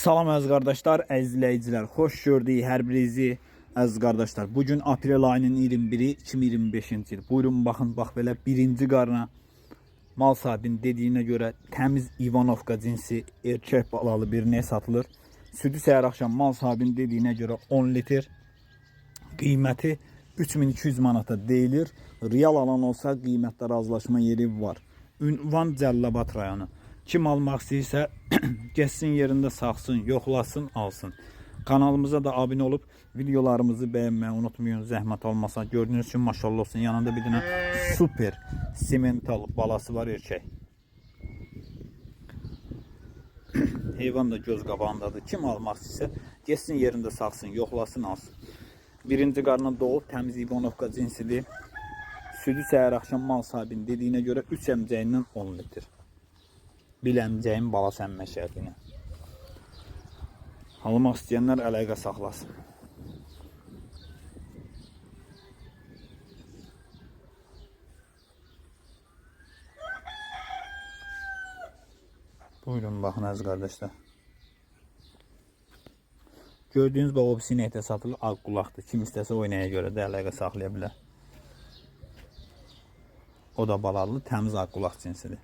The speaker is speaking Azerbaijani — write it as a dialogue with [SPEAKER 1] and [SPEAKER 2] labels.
[SPEAKER 1] Salam əziz qardaşlar, əziz izləyicilər. Xoş gördük hər birinizi əziz qardaşlar. Bugün aprel ayının 21-i 2025-ci il. Buyurun baxın, bax belə birinci qarına mal sahibinin dediyinə görə təmiz İvanovka cinsi erkək balalı bir ne satılır. Südü səhər axşam mal sahibinin dediyinə görə 10 litr. Qiyməti 3200 manata deyilir. Real alan olsa qiymətdə razılaşma yeri var. Ünvan Cəllabad rayonu. Kim almaq istəyirsə geçsin yerində saxsın, yoxlasın, alsın. Kanalımıza da abunə olub videolarımızı bəyənməyi unutmayın. Zəhmət olmasa gördüyünüz üçün maşallah olsun. Yanında bir dənə super simental balası var erkək. Heyvan da göz qabağındadır. Kim almaq istəyirsə geçsin yerində saxsın, yoxlasın, alsın. Birinci qarnına doğub təmiz İvanovka cinsidir. Südü səhər axşam mal sahibinin dediyinə görə 3 əmcəyindən 10 litr. Biləmcəyin bala səmmə şərtinə. Almaq istəyənlər əlaqə saxlasın. Buyurun baxın əziz qardaşlar. Gördüyünüz bu sinəkdə satılır, ağ qulaqdır. Kim istəsə oynaya görə də əlaqə saxlaya bilər. O da balalı, təmiz ağ qulaq cinsidir.